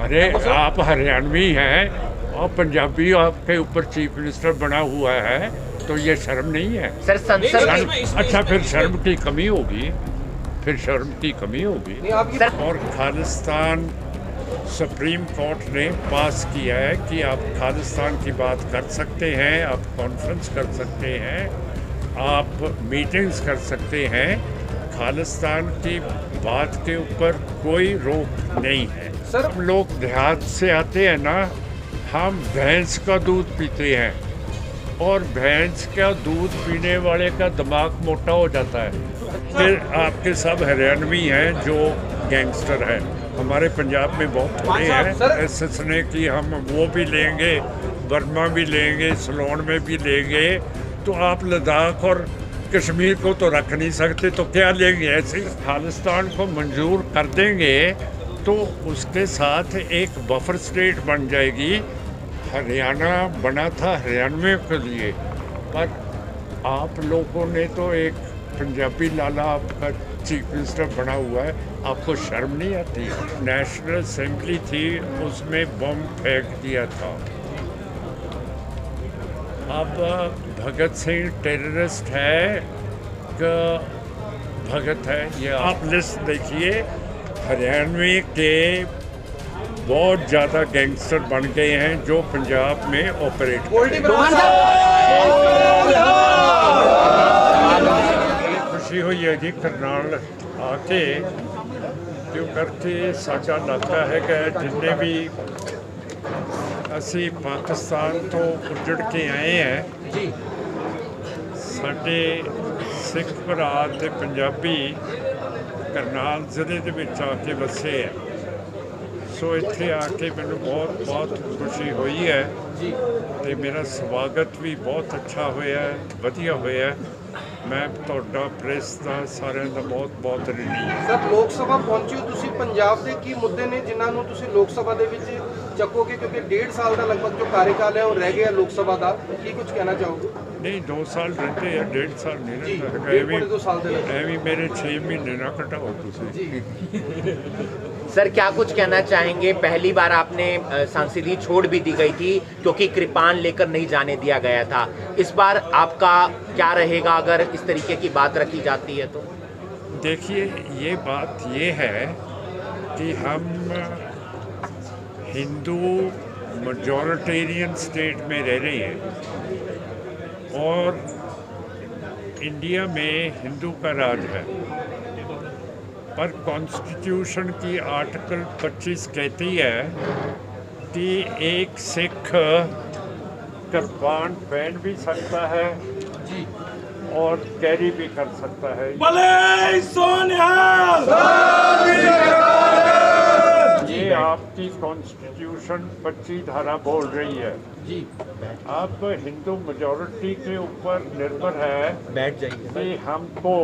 अरे आप हरियाणवी हैं और पंजाबी आपके ऊपर चीफ मिनिस्टर बना हुआ है, तो ये शर्म नहीं है? सर संसद अच्छा, फिर शर्म की कमी होगी, फिर शर्म की कमी होगी। सर और खालिस्तान सुप्रीम कोर्ट ने पास किया है कि आप खालिस्तान की बात कर सकते हैं, आप कॉन्फ्रेंस कर सकते हैं, आप मीटिंग्स कर सकते हैं। खालिस्तान की बात के ऊपर कोई रोक नहीं है। सर हम लोग देहात से आते हैं ना, हम भैंस का दूध पीते हैं और भैंस का दूध पीने वाले का दिमाग मोटा हो जाता है। फिर आपके सब हरियाणवी हैं जो गैंगस्टर हैं, हमारे पंजाब में बहुत थोड़े हैं। एसएस ने कि हम वो भी लेंगे, बर्मा भी लेंगे, सिलोन में भी लेंगे, तो आप लद्दाख और कश्मीर को तो रख नहीं सकते, तो क्या लेंगे? ऐसे खालिस्तान को मंजूर कर देंगे तो उसके साथ एक बफर स्टेट बन जाएगी। हरियाणा बना था हरियाणवियों के लिए, पर आप लोगों ने तो एक पंजाबी लाला आपका चीफ मिनिस्टर बना हुआ है, आपको शर्म नहीं आती? नेशनल असेंबली थी, उसमें बम फेंक दिया था। अब भगत सिंह टेररिस्ट है कि भगत है? ये आप लिस्ट देखिए, हरियाणवी के बहुत ज़्यादा गैंगस्टर बन गए हैं जो पंजाब में ऑपरेट करते हैं। खुशी हुई है जी करनाल आके, क्यों करके साडा इलाका है कि जिन्ने भी ਅਸੀਂ ਪਾਕਿਸਤਾਨ ਤੋਂ ਉੱਜੜ ਕੇ ਆਏ ਹੈ ਜੀ, ਸਾਡੇ ਸਿੱਖ ਭਰਾ ਤੇ ਪੰਜਾਬੀ ਕਰਨਾਲ ਜ਼ਿਲ੍ਹੇ ਦੇ ਵਿੱਚ ਆ ਕੇ ਵਸੇ ਹੈ। ਸੋ ਇੱਥੇ ਆ ਕੇ ਮੈਨੂੰ ਬਹੁਤ ਬਹੁਤ ਖੁਸ਼ੀ ਹੋਈ ਹੈ ਜੀ, ਤੇ ਮੇਰਾ ਸਵਾਗਤ ਵੀ ਬਹੁਤ ਅੱਛਾ ਹੋਇਆ, ਵਧੀਆ ਹੋਇਆ। ਮੈਂ ਤੁਹਾਡਾ ਪ੍ਰੈਸ ਦਾ ਸਾਰਿਆਂ ਦਾ ਬਹੁਤ ਬਹੁਤ ਰਿਣੀ ਹਾਂ। ਸਰ ਲੋਕ ਸਭਾ ਪਹੁੰਚੇ ਹੋ ਤੁਸੀਂ, ਪੰਜਾਬ ਦੇ ਕੀ ਮੁੱਦੇ ਨੇ ਜਿਨ੍ਹਾਂ ਨੂੰ ਤੁਸੀਂ ਲੋਕ ਸਭਾ ਦੇ ਵਿੱਚ ਚੱਕੋਗੇ, ਕਿਉਂਕਿ 1.5 ਸਾਲ ਦਾ ਲਗਭਗ ਜੋ ਕਾਰਜਕਾਲ ਹੈ ਉਹ ਰਹਿ ਗਿਆ ਲੋਕ ਸਭਾ ਦਾ, ਕੀ ਕੁਝ ਕਹਿਣਾ ਚਾਹੋਗੇ? ਨਹੀਂ 2 ਸਾਲ ਰਹਿੰਦੇ ਆ, 1.5 ਸਾਲ ਨਹੀਂ ਰਹਿੰਦਾ। 1.5 ਸਾਲ ਦੇ ਵਿੱਚ ਐਵੇਂ ਮੇਰੇ 6 ਮਹੀਨੇ ਨਾ ਘਟਾਓ ਤੁਸੀਂ। सर क्या कुछ कहना चाहेंगे? पहली बार आपने सांसदी छोड़ भी दी गई थी क्योंकि कृपान लेकर नहीं जाने दिया गया था, इस बार आपका क्या रहेगा अगर इस तरीके की बात रखी जाती है तो? देखिए, ये बात ये है कि हम हिंदू मेजॉरिटेरियन स्टेट में रह रहे हैं और इंडिया में हिंदू का राज है, पर कॉन्स्टिट्यूशन की आर्टिकल 25 कहती है कि एक सिख कृपान पहन भी सकता है जी और कैरी भी कर सकता है। ये आपकी कॉन्स्टिट्यूशन 25 धारा बोल रही है जी। अब हिंदू मेजॉरिटी के ऊपर निर्भर है, बैठ जाइए, कि हमको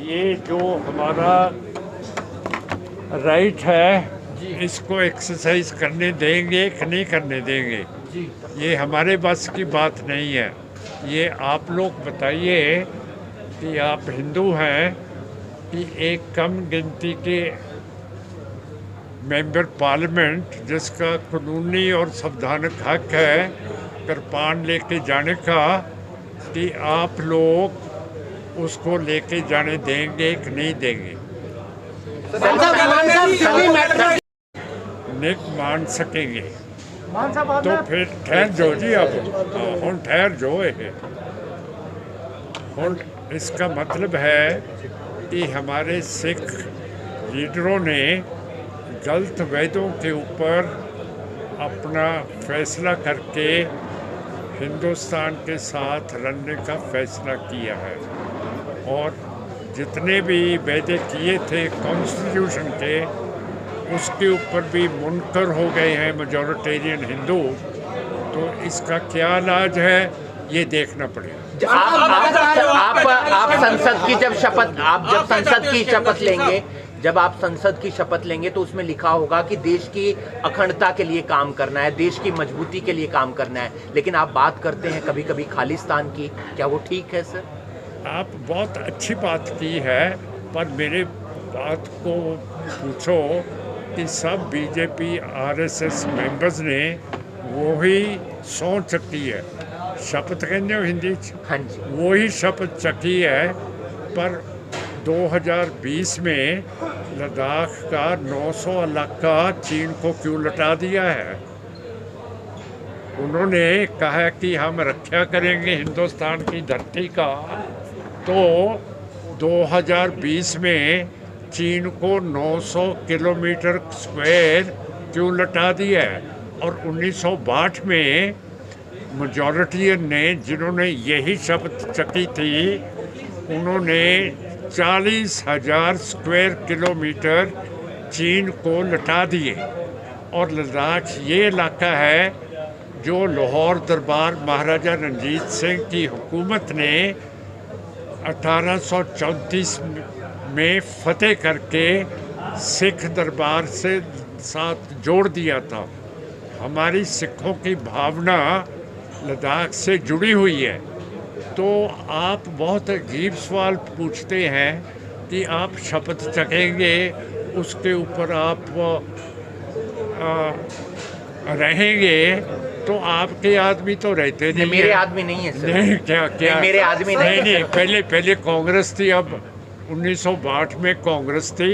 ये जो हमारा राइट है इसको एक्सरसाइज करने देंगे कि नहीं करने देंगे, ये हमारे बस की बात नहीं है। ये आप लोग बताइए कि आप हिंदू हैं कि एक कम गिनती के मेंबर पार्लियामेंट जिसका कानूनी और संवैधानिक हक है कृपान लेके जाने का, कि आप लोग उसको लेके जाने देंगे कि नहीं देंगे? नहीं मान सकेंगे तो फिर ठहर जाओ जी। अब हम ठहर जाओ। और इसका मतलब है कि हमारे सिख लीडरों ने गलत वेदों के ऊपर अपना फैसला करके हिंदुस्तान के साथ लड़ने का फैसला किया है, और जितने भी वादे किए थे कॉन्स्टिट्यूशन के उसके ऊपर भी मुनकर हो गए हैं मेजॉरिटेरियन हिंदू। तो इसका क्या इलाज है ये देखना पड़ेगा। आप संसद की जब शपथ जब संसद की शपथ लेंगे, जब आप संसद की शपथ लेंगे तो उसमें लिखा होगा कि देश की अखंडता के लिए काम करना है, देश की मजबूती के लिए काम करना है, लेकिन आप बात करते हैं कभी कभी खालिस्तान की, क्या वो ठीक है सर? आप बहुत अच्छी बात की है, पर मेरे बात को पूछो कि सब बीजेपी आरएसएस मेंबर्स ने वही सौं चकी है, शपथ कहते हो हिंदी च, हाँ जी। वही शपथ चकी है। पर 2020 में लद्दाख का 900 इलाका चीन को क्यों लौटा दिया है? उन्होंने कहा कि हम रक्षा करेंगे हिंदुस्तान की धरती का, तो 2020 में चीन को 900 किलोमीटर स्क्वायर क्यों लौटा दिया है? और 1962 में मेजॉरिटियन ने, जिन्होंने यही शपथ चकी थी, उन्होंने 40,000 स्क्वायर किलोमीटर चीन को लौटा दिए। और लद्दाख ये इलाका है जो लाहौर दरबार महाराजा रंजीत सिंह की हुकूमत ने 1834 में फतेह करके सिख दरबार से साथ जोड़ दिया था। हमारी सिखों की भावना लद्दाख से जुड़ी हुई है। तो आप बहुत अजीब सवाल पूछते हैं कि आप शपथ चखेंगे, उसके ऊपर आप रहेंगे, तो आपके आदमी तो रहते नहीं। मेरे आदमी नहीं है सर। नहीं, क्या क्या नहीं, मेरे आदमी नहीं। नहीं, पहले कांग्रेस थी, अब 1962 में कांग्रेस थी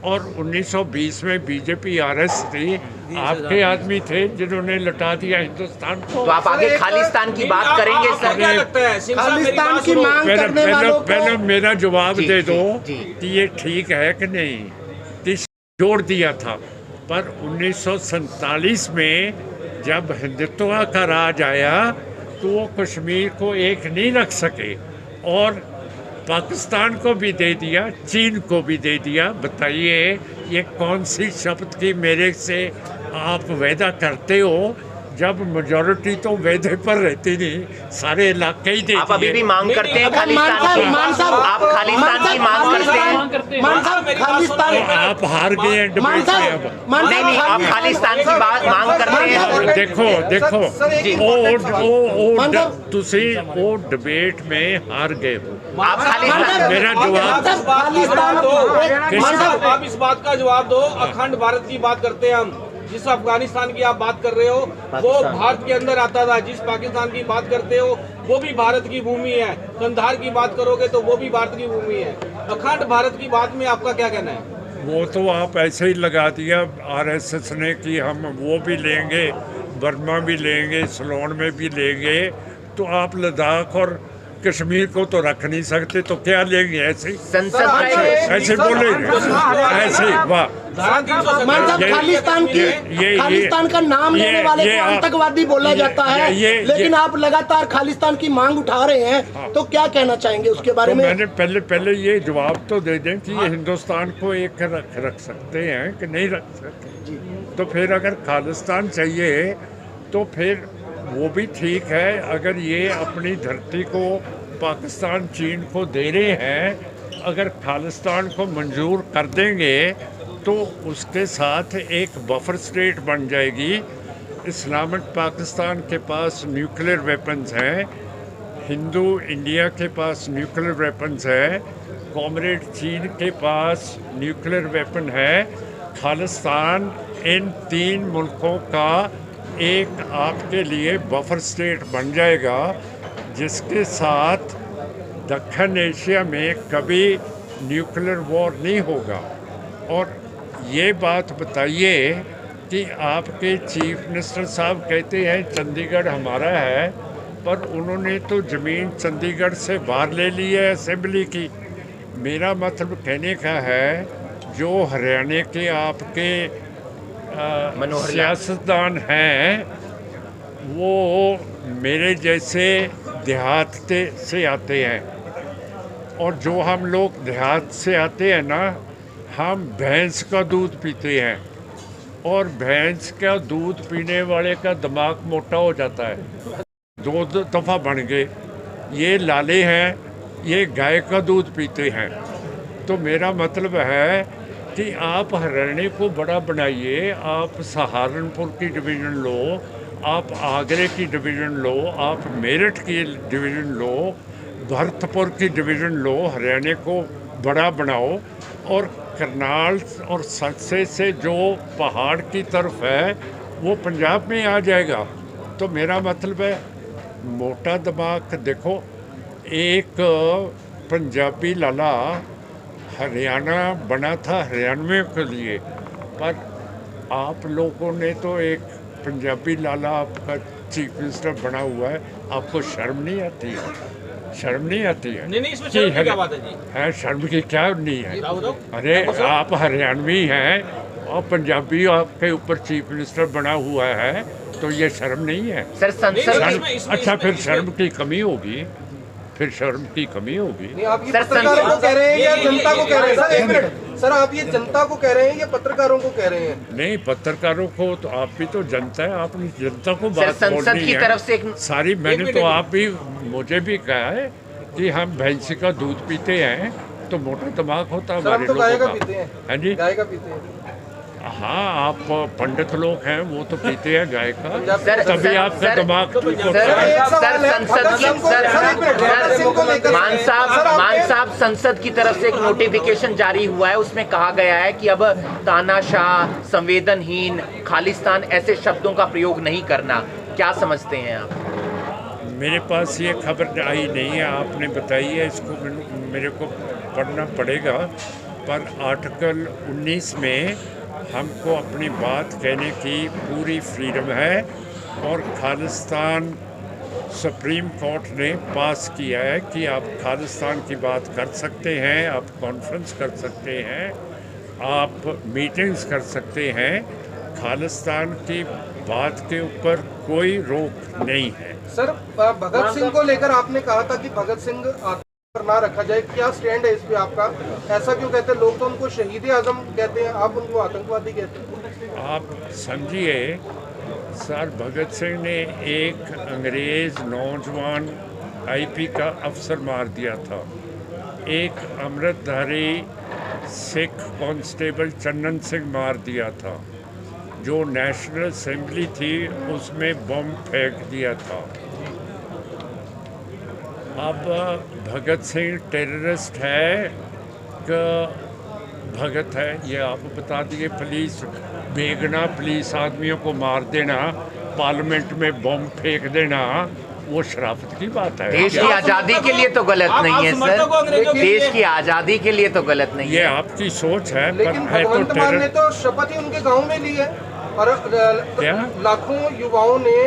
और 1920 में बीजेपी आरएस थी। आपके आदमी थे जिन्होंने लौटा दिया हिंदुस्तान को। तो आप आगे खालिस्तान की बात करेंगे सर? क्या लगता है खालिस्तान की मांग करने वालों को पहले मेरा जवाब जी, दे जी, दो जी। कि ये ठीक है कि नहीं, कि जोड़ दिया था। पर 1947 में जब हिंदुत्व का राज आया तो वो कश्मीर को एक नहीं रख सके और पाकिस्तान को भी दे दिया, चीन को भी दे दिया। बताइए ये कौन सी शपथ की मेरे से आप वादा करते हो, जब मेजॉरिटी तो वादे पर रहती नहीं, सारे इलाके ही दे आप अभी भी दिए। मांग करते हैं खालिस्तान की? आप खालिस्तान की मांग करते हैं? मान साहब खालिस्तान तो आप हार गए हैं डिबेट में अब। नहीं नहीं, आप खालिस्तान की बात मांग करते हैं? देखो जी। तुसी वो डिबेट में हार गए हो। आप खालिस्तान मेरा जवाब आप इस बात का जवाब दो। अखंड भारत की बात करते हैं हम। जिस अफगानिस्तान की आप बात कर रहे हो वो भारत के अंदर आता था। जिस पाकिस्तान की बात करते हो वो भी भारत की भूमि है। कंधार की बात करोगे तो वो भी भारत की भूमि है। अखंड भारत की बात में आपका क्या कहना है? वो तो आप ऐसे ही लगा दिया आरएसएस ने कि हम वो भी लेंगे, बर्मा भी लेंगे, सिलोन में भी लेंगे। तो आप लद्दाख और कश्मीर को तो रख नहीं सकते, तो क्या लेंगे? ऐसे संसद का ऐसे बोलेंगे, ऐसे वाह। मान साहब खालिस्तान की खालिस्तान का नाम लेने वाले को आतंकवादी बोला जाता है, लेकिन आप लगातार खालिस्तान की मांग उठा रहे हैं, तो क्या कहना चाहेंगे उसके बारे तो में? मैंने पहले ये जवाब तो दे दें कि ये हिंदुस्तान को एक रख सकते हैं कि नहीं रख सकते। तो फिर अगर खालिस्तान चाहिए तो फिर वो भी ठीक है। अगर ये अपनी धरती को पाकिस्तान चीन को दे रहे हैं, अगर खालिस्तान को मंजूर कर देंगे तो उसके साथ एक बफर स्टेट बन जाएगी। इस्लामिक पाकिस्तान के पास न्यूक्लियर वेपन्स हैं, हिंदू इंडिया के पास न्यूक्लियर वेपन्स है, कॉमरेड चीन के पास न्यूक्लियर वेपन है। खालिस्तान इन तीन मुल्कों का एक आपके लिए बफर स्टेट बन जाएगा, जिसके साथ दक्षिण एशिया में कभी न्यूक्लियर वॉर नहीं होगा। और ये बात बताइए कि आपके चीफ मिनिस्टर साहब कहते हैं चंडीगढ़ हमारा है, पर उन्होंने तो ज़मीन चंडीगढ़ से बाहर ले ली है असेंबली की। मेरा मतलब कहने का है जो हरियाणा के आपके सियासतदान हैं वो मेरे जैसे देहात से आते हैं, और जो हम लोग देहात से आते हैं ना, हम भैंस का दूध पीते हैं, और भैंस का दूध पीने वाले का दिमाग मोटा हो जाता है। दो दफ़ा बन गए। ये लाले हैं, ये गाय का दूध पीते हैं। तो मेरा मतलब है कि आप हरियाणा को बड़ा बनाइए, आप सहारनपुर की डिवीज़न लो, आप आगरे की डिवीज़न लो, आप मेरठ की डिवीज़न लो, भरतपुर की डिवीज़न लो, हरियाणा को बड़ा बनाओ और करनाल और सरसे से जो पहाड़ की तरफ है वो पंजाब में आ जाएगा। तो मेरा मतलब है मोटा दिमाग देखो, एक पंजाबी लाला हरियाणा बना था हरियाणवियों के लिए, पर आप लोगों ने तो एक पंजाबी लाला आपका चीफ मिनिस्टर बना हुआ है, आपको शर्म नहीं आती है? शर्म नहीं आती है? नहीं इसमें शर्म की क्या बात है जी? है शर्म की क्या नहीं है? बताओ। अरे आप हरियाणवी हैं और पंजाबी आपके ऊपर चीफ मिनिस्टर बना हुआ है, तो ये शर्म नहीं है? सर संसद शर्म, अच्छा फिर शर्म की कमी होगी, फिर शर्म की कमी होगी। नहीं, आप ये सर, पत्रकारों को कह रहे हैं या जनता को कह रहे हैं? सर एक मिनट, सर आप ये जनता को कह रहे हैं या पत्रकारों को कह रहे हैं? नहीं, पत्रकारों को तो आप भी तो जनता है, आपने जनता को सर बात संसद बोलनी की है तरफ से एक सारी। मैंने तो आप भी मुझे भी कहा है कि हम भैंसी का दूध पीते हैं तो मोटा दिमाग होता है सर हम हमारे तो गाय का लोगों पीते का। हैं। हाँ जी, गाय का पीते हैं। हाँ, आप पंडित लोग हैं वो तो पीते हैं गाय का, सर, तभी सर, आपका सर, दिमाग ठीक होता सर, है। एक सवाल सर है, संसद भगत की सिंह को- सर सर, एक मिनट, भगत सिंह को लेकर- मान साहब संसद की तरफ से एक नोटिफिकेशन जारी हुआ है, उसमें कहा गया है कि अब तानाशाह, संवेदनहीन, खालिस्तान ऐसे शब्दों का प्रयोग नहीं करना। क्या समझते हैं आप? मेरे पास ये खबर आई नहीं है, आपने बताई है, इसको मेरे को पढ़ना पड़ेगा। पर आर्टिकल 19 में हमको अपनी बात कहने की पूरी फ्रीडम है और खालिस्तान सुप्रीम कोर्ट ने पास किया है कि आप खालिस्तान की बात कर सकते हैं, आप कॉन्फ्रेंस कर सकते हैं, आप मीटिंग्स कर सकते हैं, खालिस्तान की बात के ऊपर कोई रोक नहीं है। सर भगत सिंह को लेकर आपने कहा था कि भगत सिंह पर ना रखा जाए, क्या स्टैंड है इस पे आपका? ऐसा क्यों कहते हैं लोग? तो उनको शहीद आजम कहते हैं, आप उनको आतंकवादी कहते हैं। आप समझिए सर, भगत सिंह ने एक अंग्रेज नौजवान आईपी का अफसर मार दिया था, एक अमृतधारी सिख कांस्टेबल चन्नन सिंह मार दिया था, जो नेशनल असेंबली थी उसमें बम फेंक दिया था। अब भगत सिंह टेररिस्ट है कि भगत है, ये आप बता दिए। पुलिस बेगना पुलिस आदमियों को मार देना, पार्लियामेंट में बम फेंक देना, वो शराफत की बात है? देश की आजादी के लिए तो गलत नहीं है सर, देश की आजादी के लिए तो गलत नहीं ये है। आपकी सोच है, लेकिन पर है तो भगवंत मान ने टेरर। तो शपथ ही उनके गांव में ली है और क्या? लाखों युवाओं ने,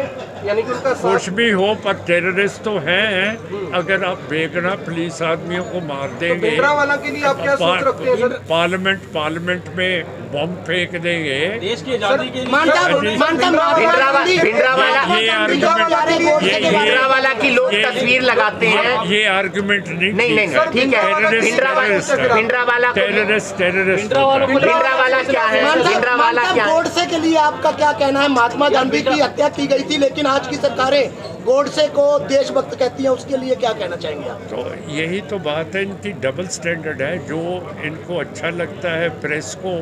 यानी कि उनका कुछ साथ। भी हो, पर टेररिस्ट तो हैं। अगर आप बेगना पुलिस आदमियों को मार तो देंगे, भिंडरावाला के लिए आप क्या सोच रखते हैं सर? पार्लियामेंट में बम फेंक देंगे, देश की आजादी के लिए भिंडरावाला की लोग तस्वीर लगाते हैं। ये आर्गुमेंट नहीं नहीं, ठीक है। ठीक है। भिंडरावाला टेररिस्ट भिंडरावाला क्या है? भिंडरावाला क्या है? गोडसे के लिए आपका क्या कहना है? महात्मा गांधी की हत्या की गई थी, लेकिन आज की सरकारें गोडसे को देशभक्त कहती हैं, उसके लिए क्या कहना चाहेंगे आप? तो यही तो बात है, इनकी डबल स्टैंडर्ड है। जो इनको अच्छा लगता है प्रेस को,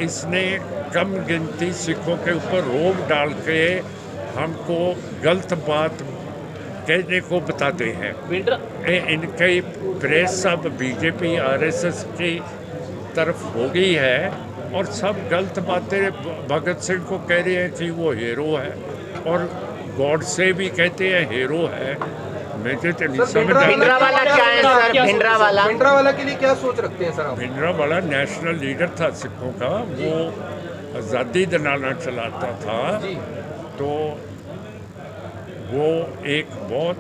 इसने कम गिनती सिखों के ऊपर रोक डाल के हमको गलत बात कहने को बताते हैं। इनके प्रेस सब बीजेपी आरएसएस की तरफ हो गई है और सब गलत बातें भगत सिंह को कह रहे हैं कि वो हीरो है, और गॉडसे भी कहते हैं हीरो है। मुझे तो नहीं समझ आता। भिंडरावाला क्या है सर? भिंडरावाला भिंडरावाला के लिए क्या सोच रखते हैं सर आप? भिंडरावाला नेशनल लीडर था सिखों का, वो आज़ादी दिलाना चलाता था, तो वो एक बहुत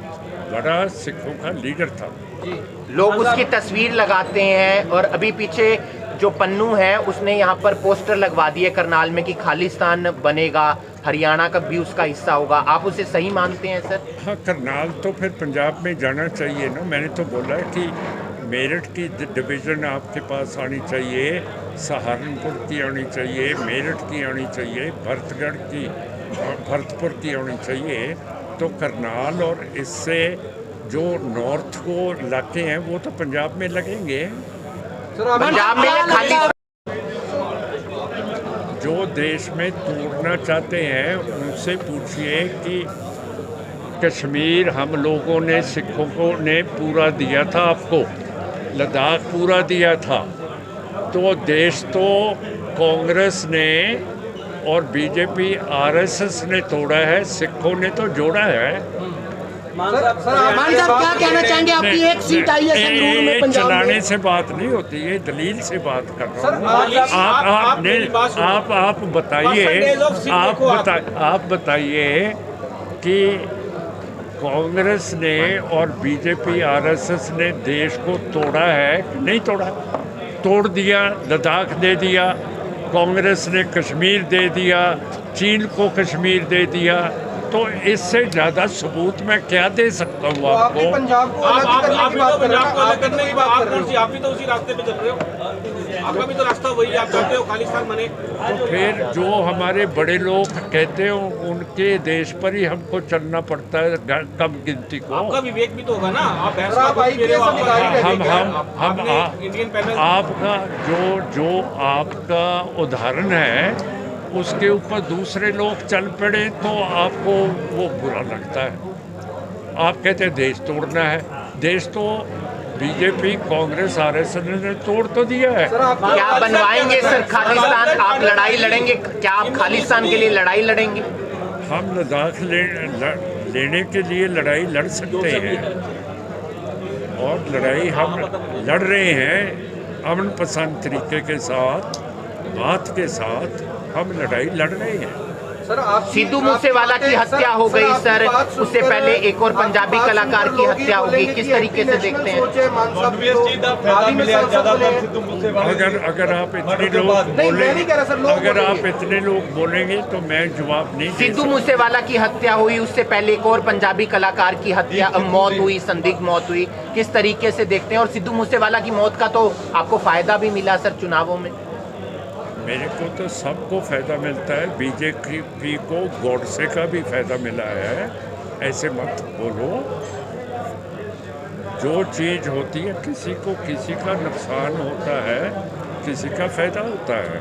बड़ा सिखों का लीडर था। लोग उसकी तस्वीर लगाते हैं, और अभी पीछे जो पन्नू है उसने यहाँ पर पोस्टर लगवा दिए करनाल में कि खालिस्तान बनेगा, हरियाणा का भी उसका हिस्सा होगा। आप उसे सही मानते हैं सर? हाँ, करनाल तो फिर पंजाब में जाना चाहिए ना। मैंने तो बोला कि मेरठ की डिवीज़न आपके पास आनी चाहिए, सहारनपुर की आनी चाहिए, मेरठ की आनी चाहिए, भरतपुर की आनी चाहिए। तो करनाल और इससे जो नॉर्थ को इलाके हैं वो तो पंजाब में लगेंगे। सर आप पंजाब में खाली जो देश में तोड़ना चाहते हैं उनसे पूछिए कि कश्मीर हम लोगों ने, सिखों को ने पूरा दिया था आपको, लद्दाख पूरा दिया था, तो देश तो कांग्रेस ने और बीजेपी आरएसएस ने तोड़ा है, सिखों ने तो जोड़ा है। मान साहब क्या कहना चाहेंगे? आपकी एक सीट आई है संगरूर में, पंजाब चलाने में। से बात नहीं होती है, दलील से बात कर रहा हूँ। आप बताइए, आप बताइए कि कांग्रेस ने और बीजेपी आरएसएस ने देश को तोड़ा है कि नहीं तोड़ा? तोड़ दिया, लद्दाख दे दिया, कांग्रेस ने कश्मीर दे दिया, चीन को कश्मीर दे दिया, तो इससे ज़्यादा सबूत मैं क्या दे सकता हूँ आपको? पंजाब को अलग करने की बात कर रहे हैं, आप भी तो उसी रास्ते पे चल रहे हो, आपका भी तो रास्ता वही है, आप चाहते हो खालिस्तान बने। तो फिर जो हमारे बड़े लोग कहते हो उनके देश पर ही हमको चलना पड़ता है, कम गिनती को। आपका विवेक भी तो होगा ना, आप आपका जो आपका उदाहरण है उसके ऊपर दूसरे लोग चल पड़े तो आपको वो बुरा लगता है। आप कहते हैं देश तोड़ना है, देश तो बीजेपी कांग्रेस आरएसएस ने तोड़ तो दिया है। क्या बनवाएंगे सर खालिस्तान? आप लड़ाई लड़ेंगे? क्या आप खालिस्तान के लिए लड़ाई लड़ेंगे? हम लद्दाख लेने के लिए लड़ाई लड़ सकते हैं और लड़ाई हम लड़ रहे हैं अमन पसंद तरीके के साथ, बात के साथ हम लड़ाई लड़ रहे हैं। सर आप सिद्धू मूसेवाला की हत्या हो गई सर, उससे पहले एक और पंजाबी कलाकार की हत्या हो गई, किस तरीके से देखते हैं? अगर आप इतने लोग बोलेंगे, अगर आप इतने लोग बोलेंगे तो मैं जवाब नहीं। सिद्धू मूसेवाला की हत्या हुई, उससे पहले एक और पंजाबी कलाकार की हत्या मौत हुई, संदिग्ध मौत हुई, किस तरीके से देखते हैं? और सिद्धू मूसेवाला की मौत का तो आपको फायदा भी मिला सर चुनावों में। मेरे को तो सबको फ़ायदा मिलता है, बीजेपी को गॉडसे का भी फ़ायदा मिला है, ऐसे मत बोलो। जो चीज़ होती है किसी को किसी का नुकसान होता है, किसी का फ़ायदा होता है,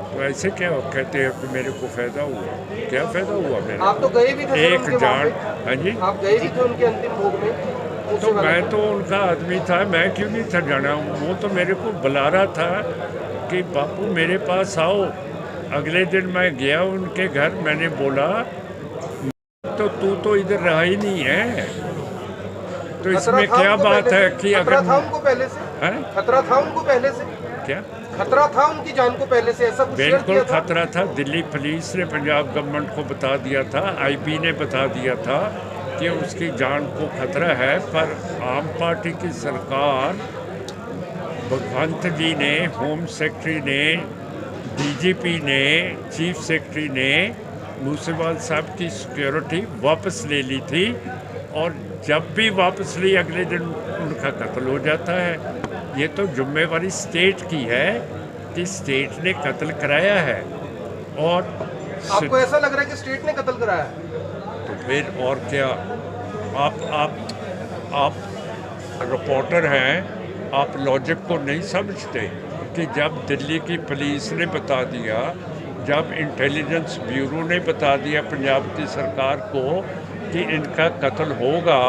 तो ऐसे क्या कहते हैं कि मेरे को फ़ायदा हुआ? क्या फ़ायदा हुआ मेरे? आप तो गए भी थे एक जान। हाँ जी, आप गए भी थे उनके अंतिम भोग में। तो मैं तो उनका आदमी था, मैं क्यों नहीं था जाना? वो तो मेरे को बुला रहा था कि बापू मेरे पास आओ। अगले दिन मैं गया उनके घर, मैंने बोला तो तू तो इधर रहा ही नहीं है, तो इसमें क्या बात है कि खतरा था उनको पहले से? खतरा था उनको पहले से? क्या खतरा था उनकी जान को पहले से? ऐसा कुछ बिल्कुल खतरा था। दिल्ली पुलिस ने पंजाब गवर्नमेंट को बता दिया था, आईबी ने बता दिया था कि उसकी जान को खतरा है, पर आम पार्टी की सरकार, भगवंत जी ने, होम सेक्रेटरी ने, डीजीपी ने, चीफ सेक्रेटरी ने मूसेवाला साहब की सिक्योरिटी वापस ले ली थी, और जब भी वापस ली अगले दिन उनका कत्ल हो जाता है। ये तो जिम्मेवारी स्टेट की है कि स्टेट ने कत्ल कराया है। और आपको ऐसा लग रहा है कि स्टेट ने कत्ल कराया है? तो फिर और क्या? आप रिपोर्टर हैं, आप लॉजिक को नहीं समझते कि जब दिल्ली की पुलिस ने बता दिया, जब इंटेलिजेंस ब्यूरो ने बता दिया पंजाब की सरकार को कि इनका कत्ल होगा,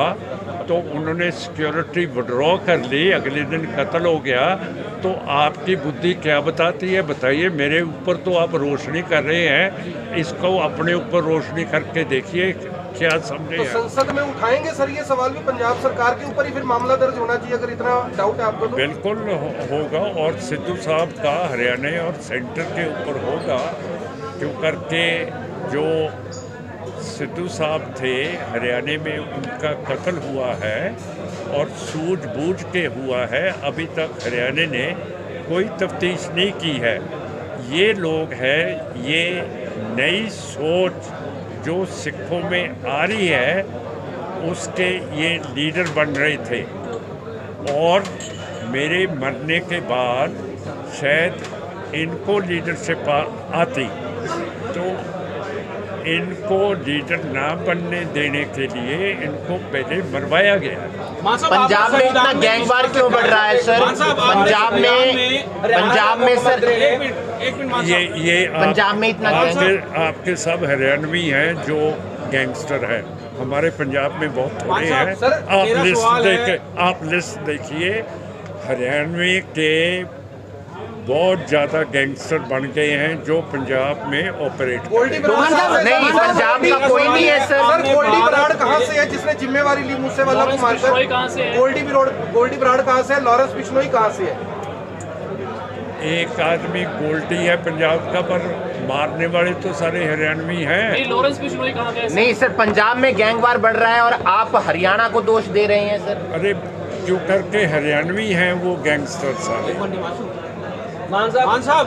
तो उन्होंने सिक्योरिटी विड्रॉ कर ली, अगले दिन कत्ल हो गया, तो आपकी बुद्धि क्या बताती है? बताइए। मेरे ऊपर तो आप रोशनी कर रहे हैं, इसको अपने ऊपर रोशनी करके देखिए, क्या समझे? तो संसद में उठाएंगे सर ये सवाल भी? पंजाब सरकार के ऊपर ही फिर मामला दर्ज होना चाहिए अगर इतना डाउट है आपको तो? बिल्कुल होगा, और सिद्धू साहब का हरियाणा और सेंटर के ऊपर होगा, क्यों करके जो सिद्धू साहब थे हरियाणा में, उनका कत्ल हुआ है और सूझबूझ के हुआ है। अभी तक हरियाणा ने कोई तफ्तीश नहीं की है। ये लोग हैं, ये नई सोच जो सिखों में आ रही है, उसके ये लीडर बन रहे थे, और मेरे मरने के बाद शायद इनको लीडरशिप आती, तो इनको लीडर ना बनने देने के लिए इनको पहले मरवाया गया। पंजाब में इतना गैंगवार क्यों बढ़ रहा है सर? पंजाब में सर ये पंजाब में इतना आपके सब हरियाणवी हैं जो गैंगस्टर हैं, हमारे पंजाब में बहुत थोड़े हैं। आप लिस्ट देखिए, हरियाणवी के बहुत ज़्यादा गैंगस्टर बन गए हैं जो पंजाब में ऑपरेट गोल्डी बराड़ नहीं, साहब पंजाब का कोई नहीं है सर। सर गोल्डी बराड़ कहाँ से है जिसने जिम्मेवारी ली मूसेवाला को मारकर? गोल्डी बराड़ कहाँ से है? लॉरेंस बिश्नोई कहाँ से है? एक आदमी गोल्डी है पंजाब का, पर मारने वाले तो सारे हरियाणवी हैं। लॉरेंस बिश्नोई कहाँ गए? नहीं सर, पंजाब में गैंगवार बढ़ रहा है और आप हरियाणा को दोष दे रहे हैं सर। अरे जो करके हरियाणवी हैं वो गैंगस्टर सारे। मान साहब